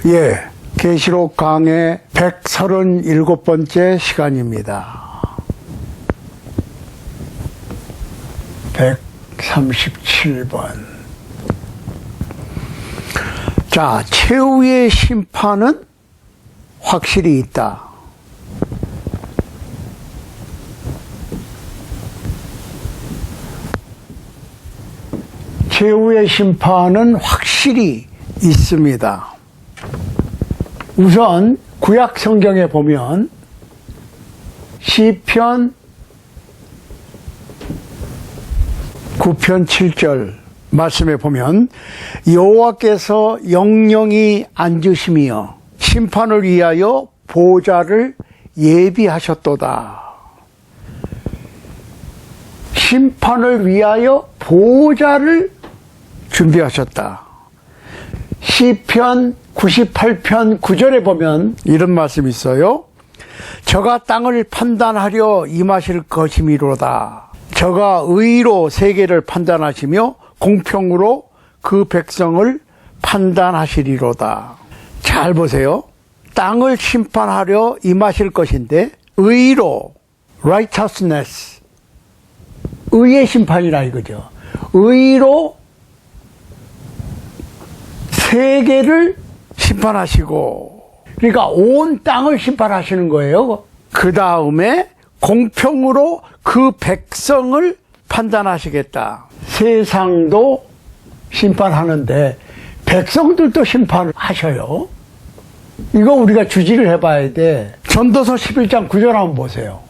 예, 계시록 강의 137번째 시간입니다. 137번. 자, 최후의 심판은 확실히 있다. 최후의 심판은 확실히 있습니다. 우선 구약 성경에 보면 시편 9편 7절 말씀에 보면 여호와께서 영영히 앉으시며 심판을 위하여 보좌를 예비하셨도다. 심판을 위하여 보좌를 준비하셨다. 시편 98편 9절에 보면 이런 말씀이 있어요. 저가 땅을 판단하려 임하실 것이미로다. 저가 의로 세계를 판단하시며 공평으로 그 백성을 판단하시리로다. 잘 보세요. 땅을 심판하려 임하실 것인데 의로, righteousness, 의의 심판이라 이거죠. 의로 세계를 심판하시고, 그러니까 온 땅을 심판하시는 거예요. 그 다음에 공평으로 그 백성을 판단하시겠다. 세상도 심판하는데 백성들도 심판하셔요. 이거 우리가 주지를 해봐야 돼. 전도서 11장 9절 한번 보세요.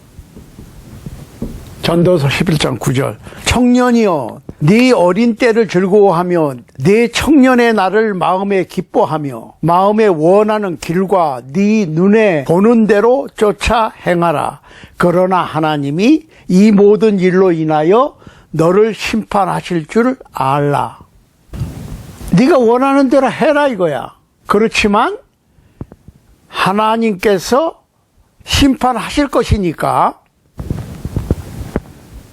전도서 11장 9절. 청년이여, 네 어린 때를 즐거워하며 네 청년의 날을 마음에 기뻐하며 마음에 원하는 길과 네 눈에 보는 대로 쫓아 행하라. 그러나 하나님이 이 모든 일로 인하여 너를 심판하실 줄 알라. 네가 원하는 대로 해라 이거야. 그렇지만 하나님께서 심판하실 것이니까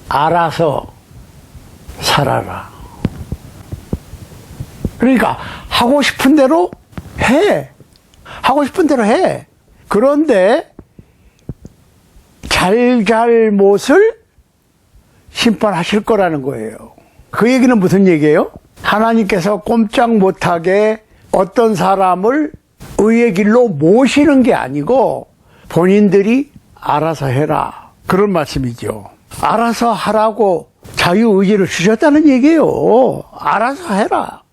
알아서 살아라. 그러니까 하고 싶은 대로 해. 하고 싶은 대로 해. 그런데 잘못을 심판하실 거라는 거예요. 그 얘기는 무슨 얘기예요? 하나님께서 꼼짝 못하게 어떤 사람을 의의 길로 모시는 게 아니고 본인들이 알아서 해라. 그런 말씀이죠. 알아서 하라고 자유의지를 주셨다는 얘기예요. 알아서 해라.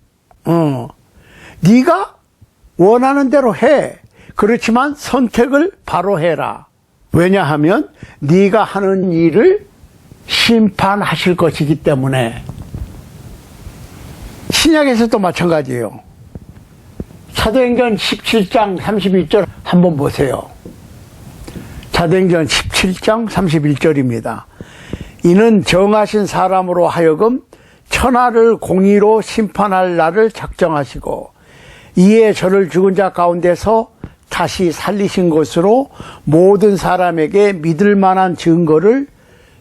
네가 원하는 대로 해. 그렇지만 선택을 바로 해라. 왜냐하면 네가 하는 일을 심판하실 것이기 때문에. 신약에서도 마찬가지예요. 사도행전 17장 32절 한번 보세요. 사도행전 17장 31절입니다. 이는 정하신 사람으로 하여금 천하를 공의로 심판할 날을 작정하시고 이에 저를 죽은 자 가운데서 다시 살리신 것으로 모든 사람에게 믿을 만한 증거를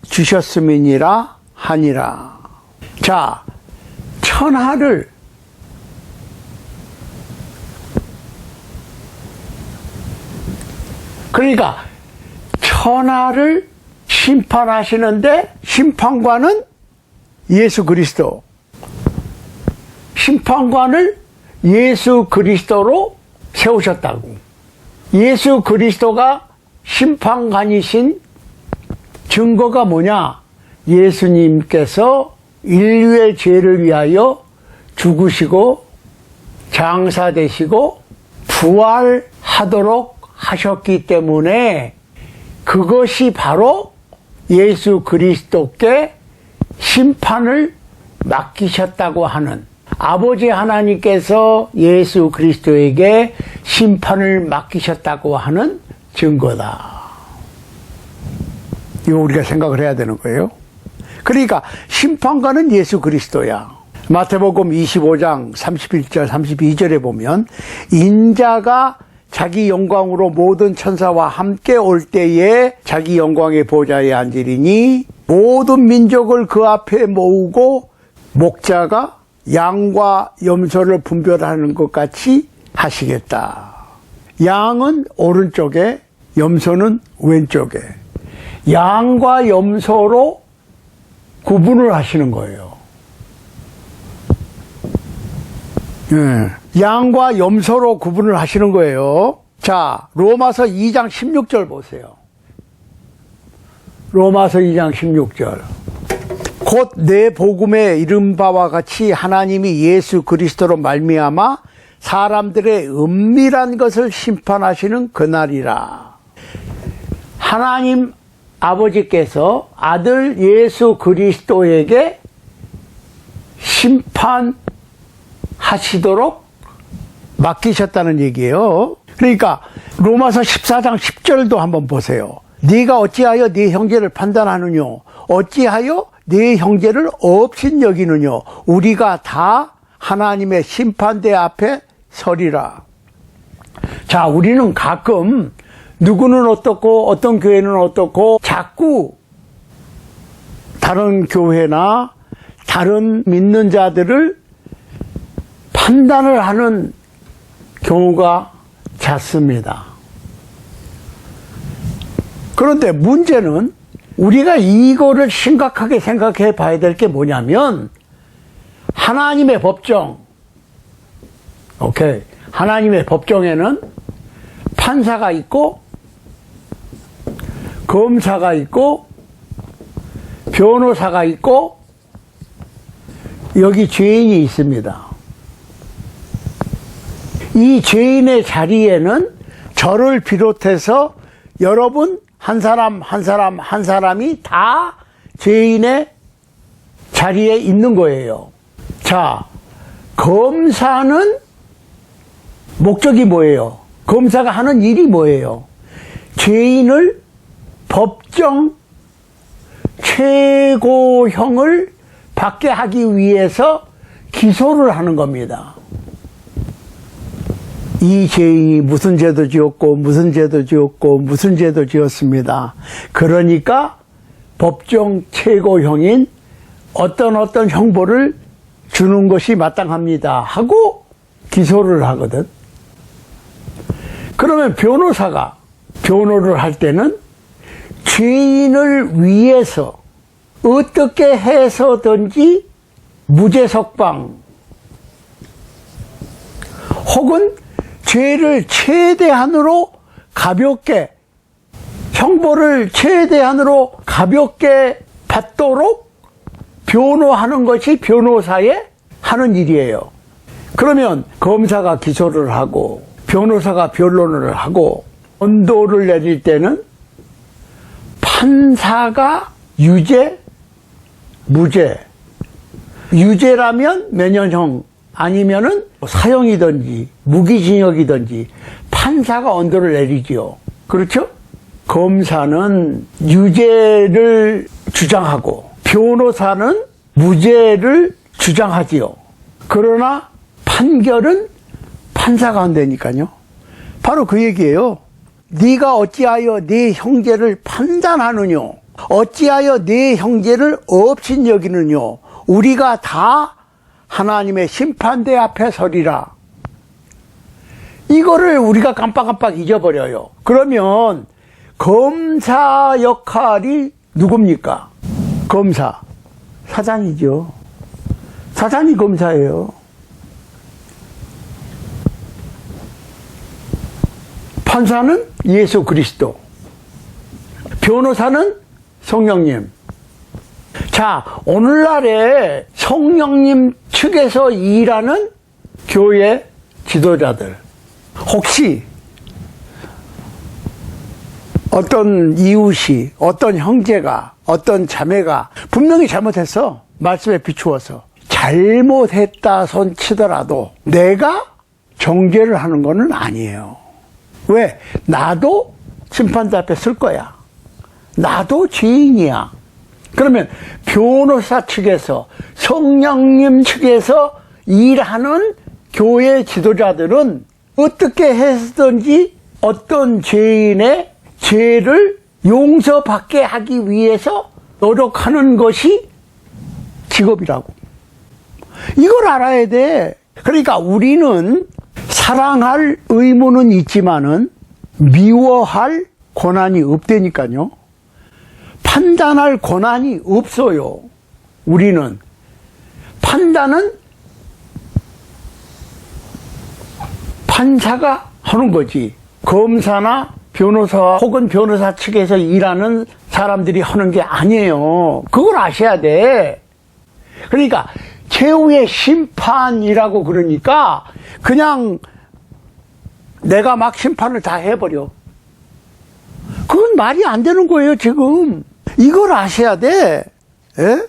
주셨음이니라 하니라. 자, 천하를 그러니까 천하를 심판하시는데 심판관은 예수 그리스도. 심판관을 예수 그리스도로 세우셨다고. 예수 그리스도가 심판관이신 증거가 뭐냐? 예수님께서 인류의 죄를 위하여 죽으시고 장사되시고 부활하도록 하셨기 때문에 그것이 바로 예수 그리스도께 심판을 맡기셨다고 하는, 아버지 하나님께서 예수 그리스도에게 심판을 맡기셨다고 하는 증거다. 이거 우리가 생각을 해야 되는 거예요. 그러니까 심판관은 예수 그리스도야. 마태복음 25장 31절 32절에 보면 인자가 자기 영광으로 모든 천사와 함께 올 때에 자기 영광의 보좌에 앉으리니 모든 민족을 그 앞에 모으고 목자가 양과 염소를 분별하는 것 같이 하시겠다. 양은 오른쪽에, 염소는 왼쪽에. 양과 염소로 구분을 하시는 거예요. 양과 염소로 구분을 하시는 거예요. 자, 로마서 2장 16절 보세요. 로마서 2장 16절. 곧 내 복음에 이른 바와 같이 하나님이 예수 그리스도로 말미암아 사람들의 은밀한 것을 심판하시는 그날이라. 하나님 아버지께서 아들 예수 그리스도에게 심판하시도록 맡기셨다는 얘기예요. 그러니까 로마서 14장 10절도 한번 보세요. 네가 어찌하여 네 형제를 판단하느냐? 어찌하여 네 형제를 업신 여기느냐? 우리가 다 하나님의 심판대 앞에 서리라. 자, 우리는 가끔 누구는 어떻고 어떤 교회는 어떻고 자꾸 다른 교회나 다른 믿는 자들을 판단을 하는 경우가 잦습니다. 그런데 문제는 우리가 이거를 심각하게 생각해 봐야 될 게 뭐냐면 하나님의 법정, 하나님의 법정에는 판사가 있고 검사가 있고 변호사가 있고 여기 죄인이 있습니다. 이 죄인의 자리에는 저를 비롯해서 여러분 한 사람이 다 죄인의 자리에 있는 거예요. 자, 검사는 목적이 뭐예요? 검사가 하는 일이 뭐예요? 죄인을 법정 최고형을 받게 하기 위해서 기소를 하는 겁니다. 이 죄인이 무슨 죄도 지었고 무슨 죄도 지었고 무슨 죄도 지었습니다. 그러니까 법정 최고형인 어떤 형벌을 주는 것이 마땅합니다 하고 기소를 하거든. 그러면 변호사가 변호를 할 때는 죄인을 위해서 어떻게 해서든지 무죄 석방 혹은 죄를 최대한으로 가볍게 형벌을 최대한으로 가볍게 받도록 변호하는 것이 변호사의 하는 일이에요. 그러면 검사가 기소를 하고 변호사가 변론을 하고 언도를 내릴 때는 판사가 유죄, 무죄, 유죄라면 몇년형 아니면은 사형이든지 무기징역이든지 판사가 언도를 내리지요. 그렇죠? 검사는 유죄를 주장하고 변호사는 무죄를 주장하지요. 그러나 판결은 판사가 한다니까요. 바로 그 얘기예요. 네가 어찌하여 네 형제를 판단하느냐? 어찌하여 네 형제를 업신 여기느냐? 우리가 다 하나님의 심판대 앞에 서리라. 이거를 우리가 깜빡깜빡 잊어버려요. 그러면 검사 역할이 누굽니까? 검사. 사단이죠. 사단이 검사예요. 판사는 예수 그리스도. 변호사는 성령님. 자, 오늘날에 성령님 측에서 일하는 교회 지도자들. 혹시 어떤 이웃이, 어떤 형제가, 어떤 자매가 분명히 잘못했어. 말씀에 비추어서. 잘못했다 손 치더라도 내가 정죄를 하는 거는 아니에요. 왜? 나도 심판대 앞에 쓸 거야. 나도 죄인이야. 그러면 변호사 측에서 성령님 측에서 일하는 교회 지도자들은 어떻게 해서든지 어떤 죄인의 죄를 용서받게 하기 위해서 노력하는 것이 직업이라고. 이걸 알아야 돼. 그러니까 우리는 사랑할 의무는 있지만은 미워할 권한이 없다니까요. 판단할 권한이 없어요. 우리는 판단은 판사가 하는 거지. 검사나 변호사 혹은 변호사 측에서 일하는 사람들이 하는 게 아니에요. 그걸 아셔야 돼. 그러니까 최후의 심판이라고 그러니까 그냥 내가 막 심판을 다 해버려. 그건 말이 안 되는 거예요, 지금. 이걸 아셔야 돼. 에?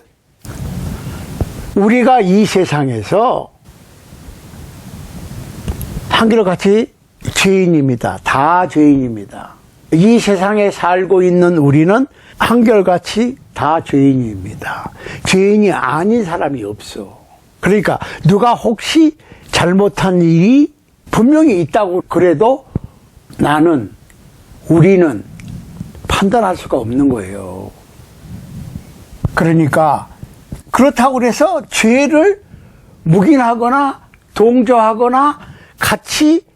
우리가 이 세상에서 한결같이 죄인입니다. 다 죄인입니다. 이 세상에 살고 있는 우리는 한결같이 다 죄인입니다. 죄인이 아닌 사람이 없어. 그러니까 누가 혹시 잘못한 일이 분명히 있다고 그래도 우리는 판단할 수가 없는 거예요. 그러니까 그렇다고 해서 죄를 묵인하거나 동조하거나 같이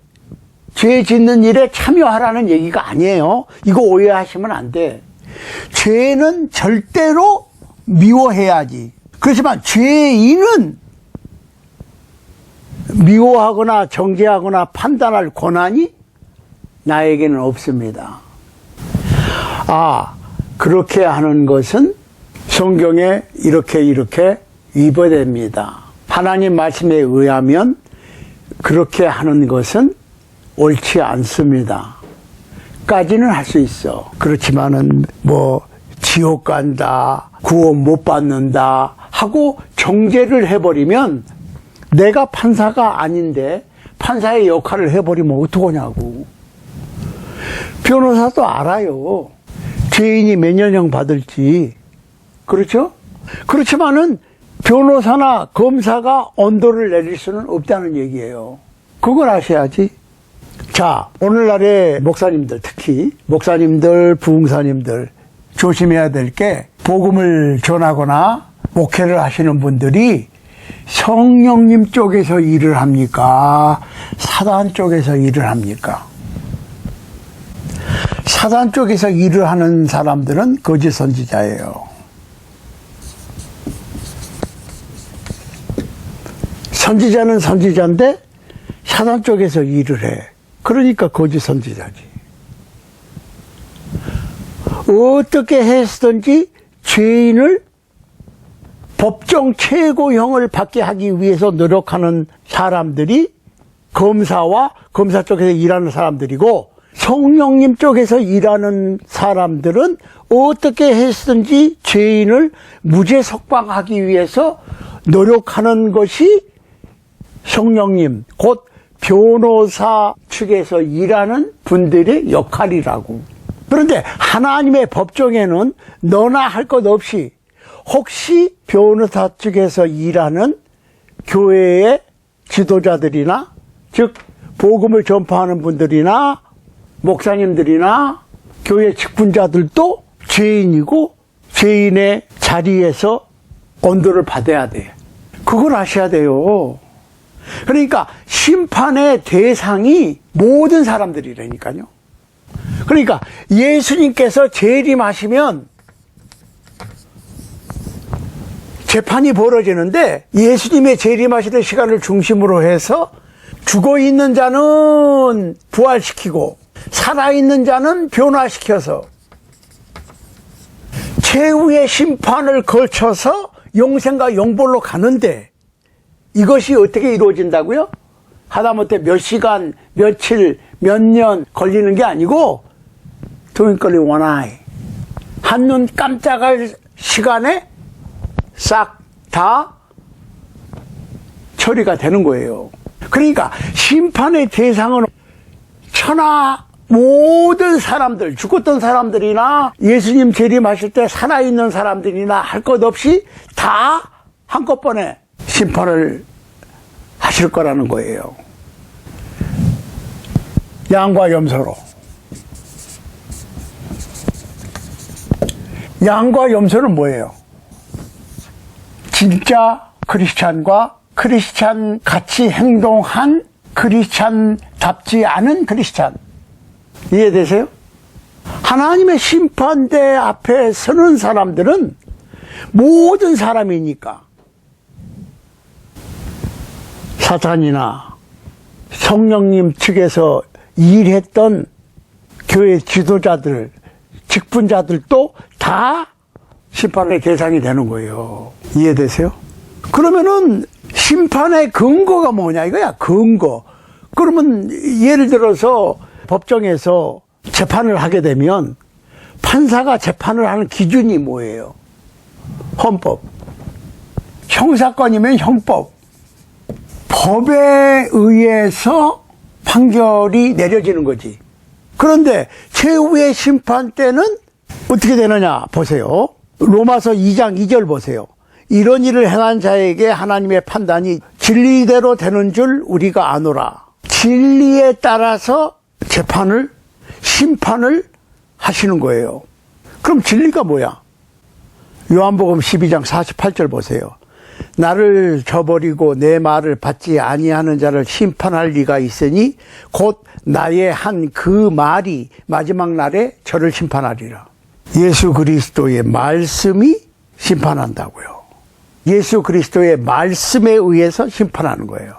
죄 짓는 일에 참여하라는 얘기가 아니에요. 이거 오해하시면 안 돼. 죄는 절대로 미워해야지. 그렇지만 죄인은 미워하거나 정죄하거나 판단할 권한이 나에게는 없습니다. 그렇게 하는 것은 성경에 이렇게 위배됩니다. 하나님 말씀에 의하면 그렇게 하는 것은 옳지 않습니다. 까지는 할 수 있어. 그렇지만은 지옥 간다, 구원 못 받는다 하고 정죄를 해버리면 내가 판사가 아닌데 판사의 역할을 해버리면 어떡하냐고. 변호사도 알아요. 죄인이 몇 년형 받을지. 그렇죠? 그렇지만은 변호사나 검사가 언도를 내릴 수는 없다는 얘기예요. 그걸 아셔야지. 자, 오늘날의 목사님들, 특히 목사님들, 부흥사님들 조심해야 될 게, 복음을 전하거나 목회를 하시는 분들이 성령님 쪽에서 일을 합니까? 사단 쪽에서 일을 합니까? 사단 쪽에서 일을 하는 사람들은 거짓 선지자예요. 선지자는 선지자인데 사단 쪽에서 일을 해. 그러니까 거짓 선지자지. 어떻게 해서든지 죄인을 법정 최고형을 받게 하기 위해서 노력하는 사람들이 검사와 검사 쪽에서 일하는 사람들이고, 성령님 쪽에서 일하는 사람들은 어떻게 해서든지 죄인을 무죄 석방하기 위해서 노력하는 것이 성령님, 곧 변호사 측에서 일하는 분들의 역할이라고. 그런데 하나님의 법정에는 너나 할 것 없이 혹시 변호사 측에서 일하는 교회의 지도자들이나, 즉 복음을 전파하는 분들이나 목사님들이나 교회 직분자들도 죄인이고 죄인의 자리에서 언도를 받아야 돼. 그걸 아셔야 돼요. 그러니까 심판의 대상이 모든 사람들이라니까요. 그러니까 예수님께서 재림하시면 재판이 벌어지는데, 예수님의 재림하시는 시간을 중심으로 해서 죽어있는 자는 부활시키고 살아있는 자는 변화시켜서 최후의 심판을 거쳐서 영생과 영벌로 가는데, 이것이 어떻게 이루어진다고요? 하다못해 몇 시간, 며칠, 몇 년 걸리는 게 아니고 twinkling one eye, 한눈 깜짝할 시간에 싹 다 처리가 되는 거예요. 그러니까 심판의 대상은 천하 모든 사람들, 죽었던 사람들이나 예수님 재림하실 때 살아있는 사람들이나 할 것 없이 다 한꺼번에 심판을 하실 거라는 거예요. 양과 염소로. 양과 염소는 뭐예요? 진짜 크리스찬과 크리스찬 같이 행동한 크리스찬답지 않은 크리스찬. 이해되세요? 하나님의 심판대 앞에 서는 사람들은 모든 사람이니까 사탄이나 성령님 측에서 일했던 교회 지도자들, 직분자들도 다 심판의 대상이 되는 거예요. 이해되세요? 그러면은 심판의 근거가 뭐냐 이거야, 근거. 그러면 예를 들어서 법정에서 재판을 하게 되면 판사가 재판을 하는 기준이 뭐예요? 헌법. 형사건이면 형법. 법에 의해서 판결이 내려지는 거지. 그런데 최후의 심판 때는 어떻게 되느냐 보세요. 로마서 2장 2절 보세요. 이런 일을 행한 자에게 하나님의 판단이 진리대로 되는 줄 우리가 아노라. 진리에 따라서 재판을, 심판을 하시는 거예요. 그럼 진리가 뭐야? 요한복음 12장 48절 보세요. 나를 저버리고 내 말을 받지 아니하는 자를 심판할 리가 있으니 곧 나의 한 그 말이 마지막 날에 저를 심판하리라. 예수 그리스도의 말씀이 심판한다고요. 예수 그리스도의 말씀에 의해서 심판하는 거예요.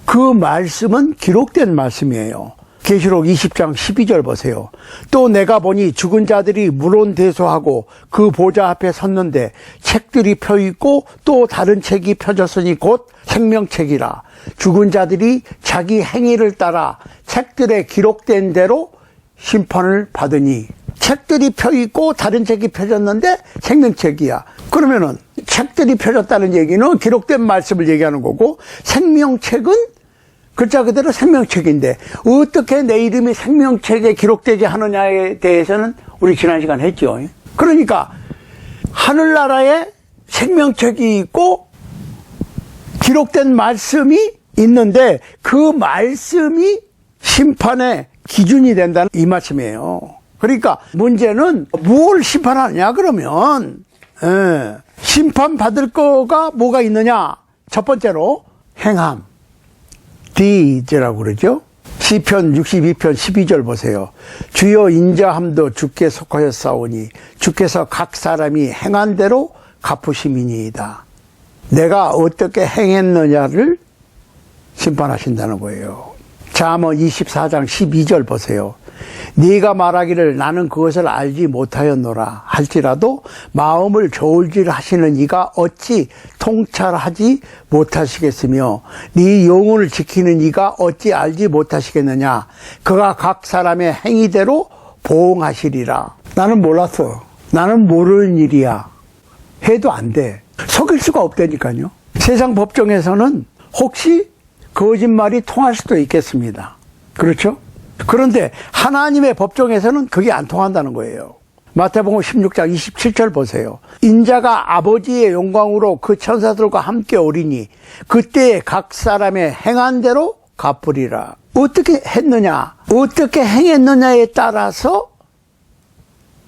그 말씀은 기록된 말씀이에요. 계시록 20장 12절 보세요. 또 내가 보니 죽은 자들이 물론대소하고 그 보좌 앞에 섰는데 책들이 펴있고 또 다른 책이 펴졌으니 곧 생명책이라. 죽은 자들이 자기 행위를 따라 책들에 기록된 대로 심판을 받으니. 책들이 펴있고 다른 책이 펴졌는데 생명책이야. 그러면은 책들이 펴졌다는 얘기는 기록된 말씀을 얘기하는 거고, 생명책은 글자 그대로 생명책인데 어떻게 내 이름이 생명책에 기록되지 하느냐에 대해서는 우리 지난 시간 했죠. 그러니까 하늘나라에 생명책이 있고 기록된 말씀이 있는데 그 말씀이 심판의 기준이 된다는 이 말씀이에요. 그러니까 문제는 뭘 심판하느냐 그러면 심판받을 거가 뭐가 있느냐. 첫 번째로 행함, 디즈라고 그러죠. 시편 62편 12절 보세요. 주여 인자함도 주께 속하였사오니 주께서 각 사람이 행한 대로 갚으심이니이다. 내가 어떻게 행했느냐를 심판하신다는 거예요. 잠언 24장 12절 보세요. 네가 말하기를 나는 그것을 알지 못하였노라 할지라도 마음을 저울질하시는 이가 어찌 통찰하지 못하시겠으며 네 영혼을 지키는 이가 어찌 알지 못하시겠느냐. 그가 각 사람의 행위대로 보응하시리라. 나는 몰랐어. 나는 모르는 일이야. 해도 안 돼. 속일 수가 없다니까요. 세상 법정에서는 혹시 거짓말이 통할 수도 있겠습니다. 그렇죠? 그런데 하나님의 법정에서는 그게 안 통한다는 거예요. 마태복음 16장 27절 보세요. 인자가 아버지의 영광으로 그 천사들과 함께 오리니 그때에 각 사람의 행한 대로 갚으리라. 어떻게 했느냐, 어떻게 행했느냐에 따라서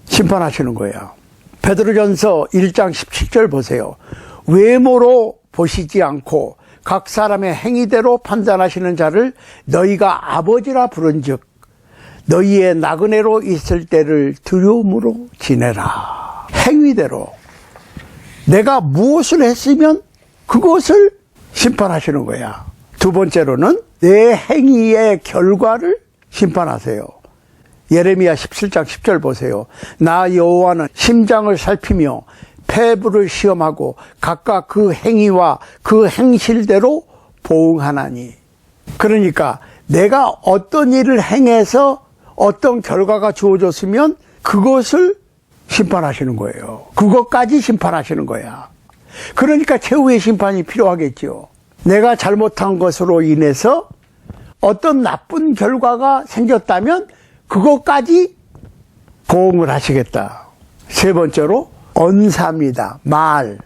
심판하시는 거예요. 베드로전서 1장 17절 보세요. 외모로 보시지 않고 각 사람의 행위대로 판단하시는 자를 너희가 아버지라 부른즉 너희의 나그네로 있을 때를 두려움으로 지내라. 행위대로 내가 무엇을 했으면 그것을 심판하시는 거야. 두 번째로는 내 행위의 결과를 심판하세요. 예레미야 17장 10절 보세요. 나 여호와는 심장을 살피며 폐부를 시험하고 각각 그 행위와 그 행실대로 보응하나니. 그러니까 내가 어떤 일을 행해서 어떤 결과가 주어졌으면 그것을 심판하시는 거예요. 그것까지 심판하시는 거야. 그러니까 최후의 심판이 필요하겠죠. 내가 잘못한 것으로 인해서 어떤 나쁜 결과가 생겼다면 그것까지 보응을 하시겠다. 세 번째로 언사입니다. 말.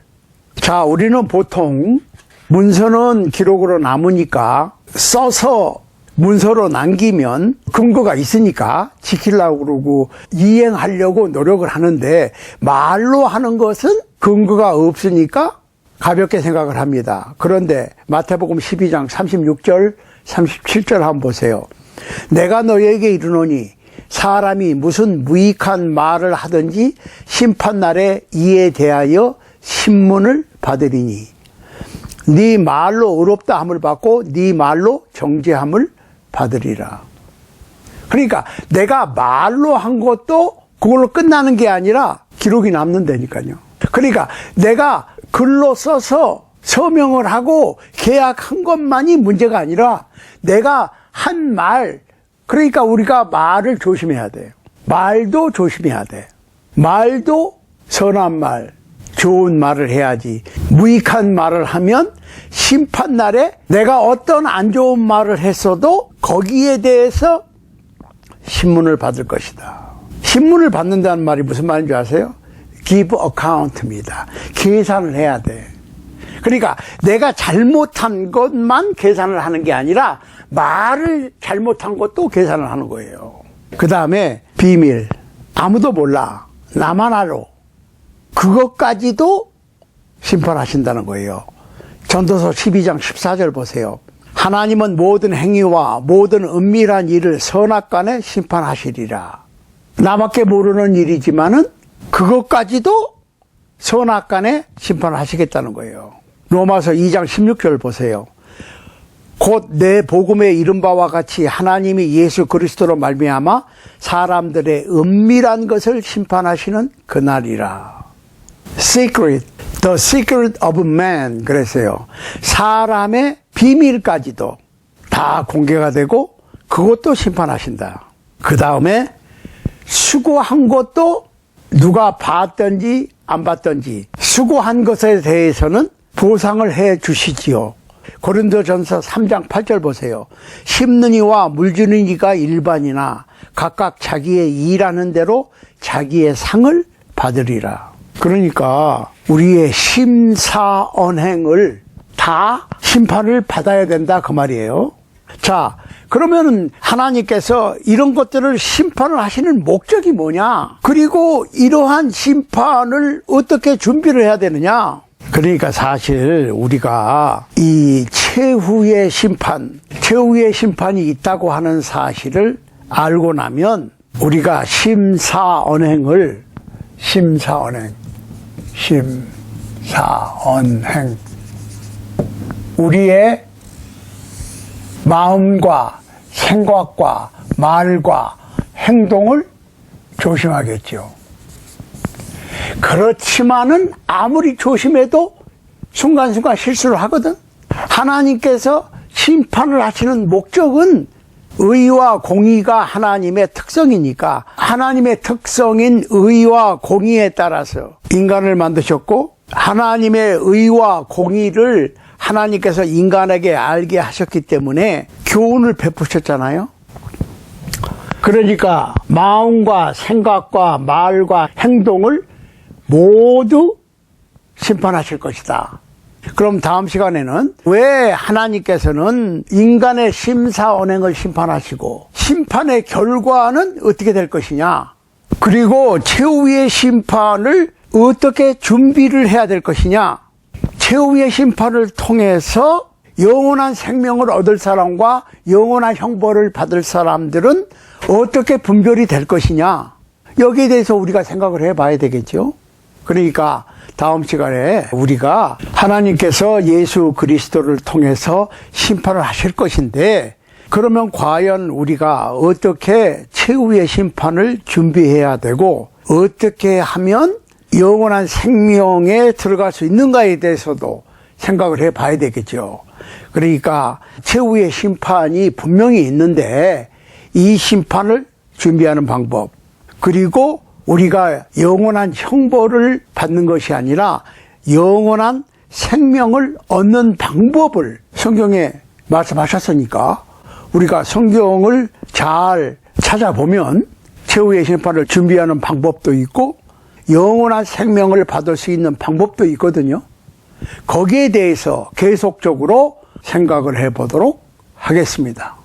자, 우리는 보통 문서는 기록으로 남으니까 써서 문서로 남기면 근거가 있으니까 지키려고 그러고 이행하려고 노력을 하는데 말로 하는 것은 근거가 없으니까 가볍게 생각을 합니다. 그런데 마태복음 12장 36절 37절 한번 보세요. 내가 너에게 이르노니 사람이 무슨 무익한 말을 하든지 심판날에 이에 대하여 신문을 받으리니 네 말로 의롭다 함을 받고 네 말로 정죄함을 받으리라. 그러니까 내가 말로 한 것도 그걸로 끝나는 게 아니라 기록이 남는다니까요. 그러니까 내가 글로 써서 서명을 하고 계약한 것만이 문제가 아니라 내가 한 말, 그러니까 우리가 말을 조심해야 돼요. 말도 조심해야 돼. 말도 선한 말, 좋은 말을 해야지. 무익한 말을 하면 심판날에 내가 어떤 안 좋은 말을 했어도 거기에 대해서 신문을 받을 것이다. 신문을 받는다는 말이 무슨 말인지 아세요? Give account입니다. 계산을 해야 돼. 그러니까 내가 잘못한 것만 계산을 하는 게 아니라 말을 잘못한 것도 계산을 하는 거예요. 그 다음에 비밀. 아무도 몰라. 나만 알아. 그것까지도 심판하신다는 거예요. 전도서 12장 14절 보세요. 하나님은 모든 행위와 모든 은밀한 일을 선악간에 심판하시리라. 나밖에 모르는 일이지만은 그것까지도 선악간에 심판하시겠다는 거예요. 로마서 2장 16절 보세요. 곧 내 복음에 이른 바와 같이 하나님이 예수 그리스도로 말미암아 사람들의 은밀한 것을 심판하시는 그날이라. Secret, the secret of man 그랬어요. 사람의 비밀까지도 다 공개가 되고 그것도 심판하신다. 그 다음에 수고한 것도 누가 봤든지 안 봤든지 수고한 것에 대해서는 보상을 해 주시지요. 고린도전서 3장 8절 보세요. 심는 이와 물주는 이가 일반이나 각각 자기의 일하는 대로 자기의 상을 받으리라. 그러니까 우리의 심사언행을 다 심판을 받아야 된다 그 말이에요. 자, 그러면 하나님께서 이런 것들을 심판을 하시는 목적이 뭐냐? 그리고 이러한 심판을 어떻게 준비를 해야 되느냐? 그러니까 사실 우리가 이 최후의 심판이 있다고 하는 사실을 알고 나면 우리가 심사언행 우리의 마음과 생각과 말과 행동을 조심하겠죠. 그렇지만은 아무리 조심해도 순간순간 실수를 하거든. 하나님께서 심판을 하시는 목적은 의와 공의가 하나님의 특성이니까 하나님의 특성인 의와 공의에 따라서 인간을 만드셨고 하나님의 의와 공의를 하나님께서 인간에게 알게 하셨기 때문에 교훈을 베푸셨잖아요. 그러니까 마음과 생각과 말과 행동을 모두 심판하실 것이다. 그럼 다음 시간에는 왜 하나님께서는 인간의 심사언행을 심판하시고 심판의 결과는 어떻게 될 것이냐, 그리고 최후의 심판을 어떻게 준비를 해야 될 것이냐, 최후의 심판을 통해서 영원한 생명을 얻을 사람과 영원한 형벌을 받을 사람들은 어떻게 분별이 될 것이냐, 여기에 대해서 우리가 생각을 해봐야 되겠죠. 그러니까 다음 시간에 우리가 하나님께서 예수 그리스도를 통해서 심판을 하실 것인데, 그러면 과연 우리가 어떻게 최후의 심판을 준비해야 되고 어떻게 하면 영원한 생명에 들어갈 수 있는가에 대해서도 생각을 해봐야 되겠죠. 그러니까 최후의 심판이 분명히 있는데 이 심판을 준비하는 방법, 그리고 우리가 영원한 형벌을 받는 것이 아니라 영원한 생명을 얻는 방법을 성경에 말씀하셨으니까 우리가 성경을 잘 찾아보면 최후의 심판을 준비하는 방법도 있고 영원한 생명을 받을 수 있는 방법도 있거든요. 거기에 대해서 계속적으로 생각을 해보도록 하겠습니다.